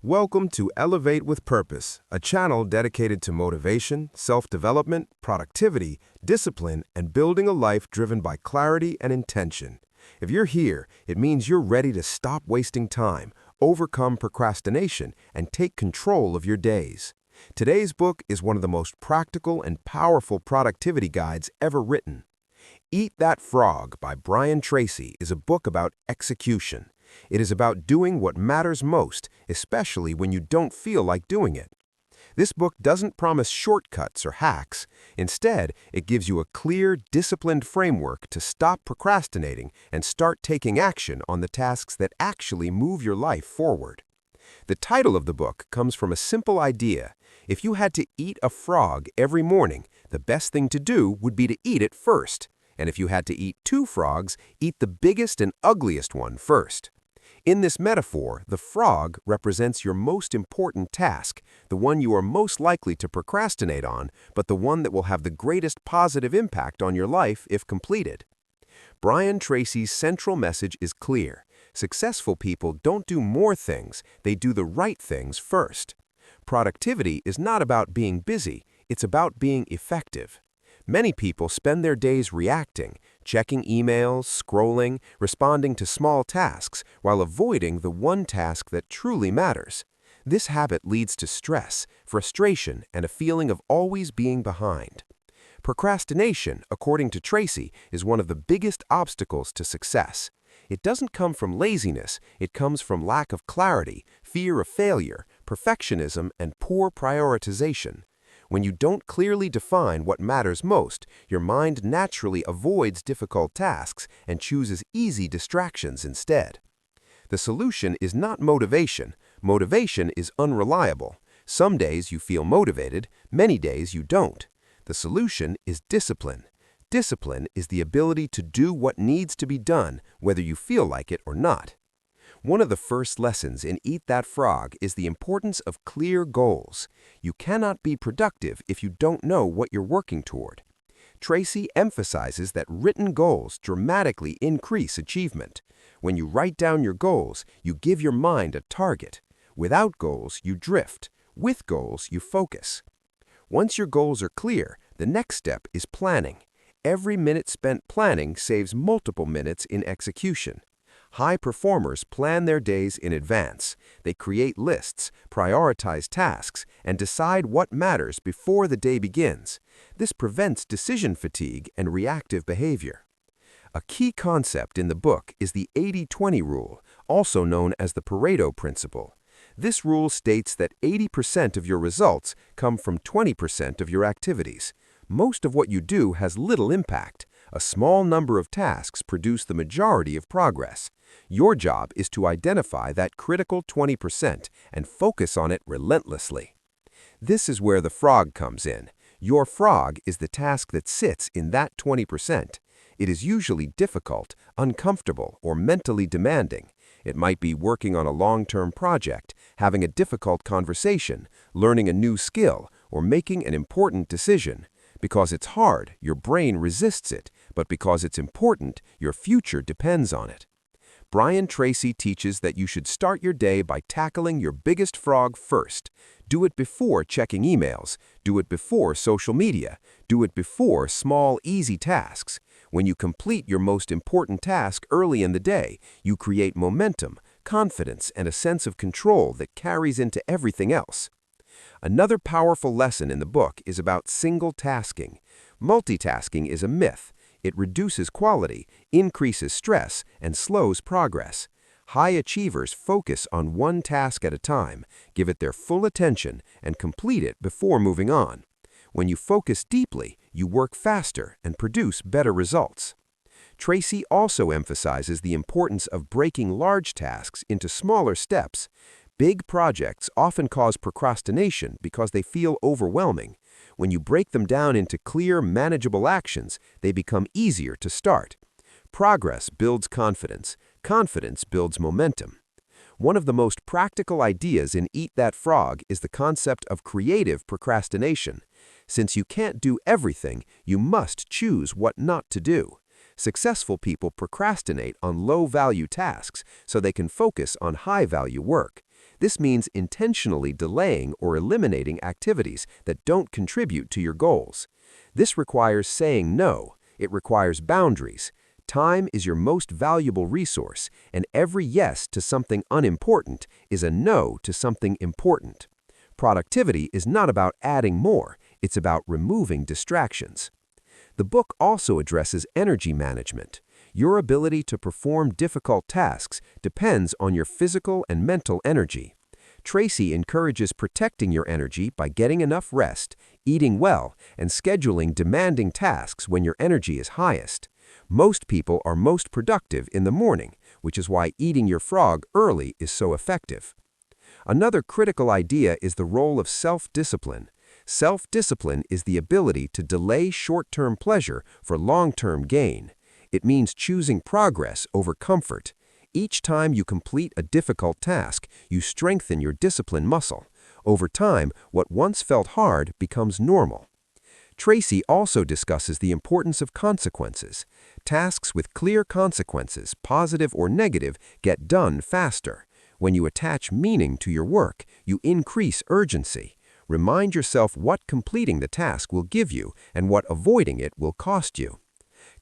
Welcome to Elevate with Purpose, a channel dedicated to motivation, self-development, productivity, discipline, and building a life driven by clarity and intention. If you're here, it means you're ready to stop wasting time, overcome procrastination, and take control of your days. Today's book is one of the most practical and powerful productivity guides ever written. Eat That Frog by Brian Tracy is a book about execution. It is about doing what matters most, especially when you don't feel like doing it. This book doesn't promise shortcuts or hacks. Instead, it gives you a clear, disciplined framework to stop procrastinating and start taking action on the tasks that actually move your life forward. The title of the book comes from a simple idea. If you had to eat a frog every morning, the best thing to do would be to eat it first. And if you had to eat 2 frogs, eat the biggest and ugliest one first. In this metaphor, the frog represents your most important task, the one you are most likely to procrastinate on, but the one that will have the greatest positive impact on your life if completed. Brian Tracy's central message is clear. Successful people don't do more things, they do the right things first. Productivity is not about being busy, it's about being effective. Many people spend their days reacting, checking emails, scrolling, responding to small tasks, while avoiding the one task that truly matters. This habit leads to stress, frustration, and a feeling of always being behind. Procrastination, according to Tracy, is one of the biggest obstacles to success. It doesn't come from laziness, it comes from lack of clarity, fear of failure, perfectionism, and poor prioritization. When you don't clearly define what matters most, your mind naturally avoids difficult tasks and chooses easy distractions instead. The solution is not motivation. Motivation is unreliable. Some days you feel motivated, many days you don't. The solution is discipline. Discipline is the ability to do what needs to be done, whether you feel like it or not. One of the first lessons in Eat That Frog is the importance of clear goals. You cannot be productive if you don't know what you're working toward. Tracy emphasizes that written goals dramatically increase achievement. When you write down your goals, you give your mind a target. Without goals, you drift. With goals, you focus. Once your goals are clear, the next step is planning. Every minute spent planning saves multiple minutes in execution. High performers plan their days in advance. They create lists, prioritize tasks, and decide what matters before the day begins. This prevents decision fatigue and reactive behavior. A key concept in the book is the 80-20 rule, also known as the Pareto principle. This rule states that 80% of your results come from 20% of your activities. Most of what you do has little impact. A small number of tasks produce the majority of progress. Your job is to identify that critical 20% and focus on it relentlessly. This is where the frog comes in. Your frog is the task that sits in that 20%. It is usually difficult, uncomfortable, or mentally demanding. It might be working on a long-term project, having a difficult conversation, learning a new skill, or making an important decision. Because it's hard, your brain resists it, but because it's important, your future depends on it. Brian Tracy teaches that you should start your day by tackling your biggest frog first. Do it before checking emails. Do it before social media. Do it before small, easy tasks. When you complete your most important task early in the day, you create momentum, confidence, and a sense of control that carries into everything else. Another powerful lesson in the book is about single tasking. Multitasking is a myth. It reduces quality, increases stress, and slows progress. High achievers focus on one task at a time, give it their full attention, and complete it before moving on. When you focus deeply, you work faster and produce better results. Tracy also emphasizes the importance of breaking large tasks into smaller steps. Big projects often cause procrastination because they feel overwhelming. When you break them down into clear, manageable actions, they become easier to start. Progress builds confidence. Confidence builds momentum. One of the most practical ideas in Eat That Frog is the concept of creative procrastination. Since you can't do everything, you must choose what not to do. Successful people procrastinate on low-value tasks so they can focus on high-value work. This means intentionally delaying or eliminating activities that don't contribute to your goals. This requires saying no. It requires boundaries. Time is your most valuable resource, and every yes to something unimportant is a no to something important. Productivity is not about adding more, it's about removing distractions. The book also addresses energy management. Your ability to perform difficult tasks depends on your physical and mental energy. Tracy encourages protecting your energy by getting enough rest, eating well, and scheduling demanding tasks when your energy is highest. Most people are most productive in the morning, which is why eating your frog early is so effective. Another critical idea is the role of self-discipline. Self-discipline is the ability to delay short-term pleasure for long-term gain. It means choosing progress over comfort. Each time you complete a difficult task, you strengthen your discipline muscle. Over time, what once felt hard becomes normal. Tracy also discusses the importance of consequences. Tasks with clear consequences, positive or negative, get done faster. When you attach meaning to your work, you increase urgency. Remind yourself what completing the task will give you and what avoiding it will cost you.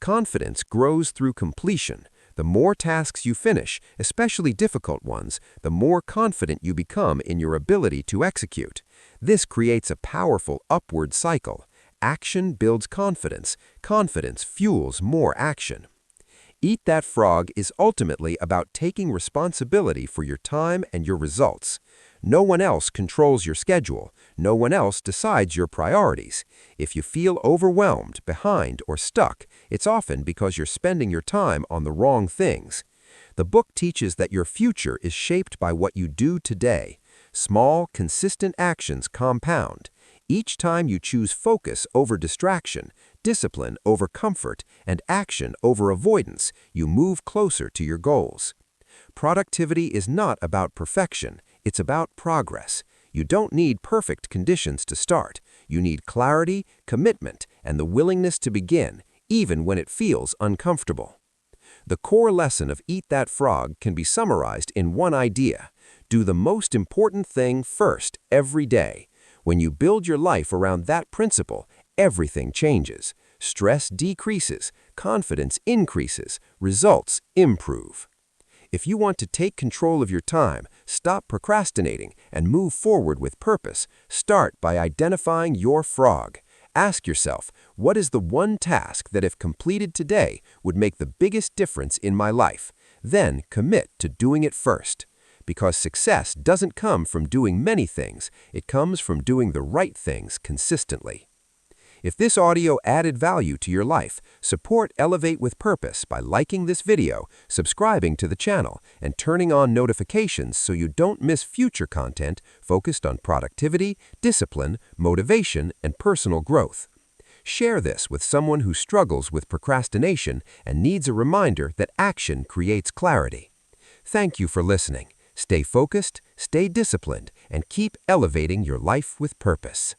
Confidence grows through completion. The more tasks you finish, especially difficult ones, the more confident you become in your ability to execute. This creates a powerful upward cycle. Action builds confidence. Confidence fuels more action. Eat That Frog is ultimately about taking responsibility for your time and your results. No one else controls your schedule. No one else decides your priorities. If you feel overwhelmed, behind, or stuck, it's often because you're spending your time on the wrong things. The book teaches that your future is shaped by what you do today. Small, consistent actions compound. Each time you choose focus over distraction, discipline over comfort, and action over avoidance, you move closer to your goals. Productivity is not about perfection, it's about progress. You don't need perfect conditions to start. You need clarity, commitment, and the willingness to begin, even when it feels uncomfortable. The core lesson of Eat That Frog can be summarized in one idea. Do the most important thing first every day. When you build your life around that principle, everything changes. Stress decreases, confidence increases, results improve. If you want to take control of your time, stop procrastinating, and move forward with purpose, start by identifying your frog. Ask yourself, what is the one task that if completed today would make the biggest difference in my life? Then commit to doing it first. Because success doesn't come from doing many things, it comes from doing the right things consistently. If this audio added value to your life, support Elevate with Purpose by liking this video, subscribing to the channel, and turning on notifications so you don't miss future content focused on productivity, discipline, motivation, and personal growth. Share this with someone who struggles with procrastination and needs a reminder that action creates clarity. Thank you for listening. Stay focused, stay disciplined, and keep elevating your life with purpose.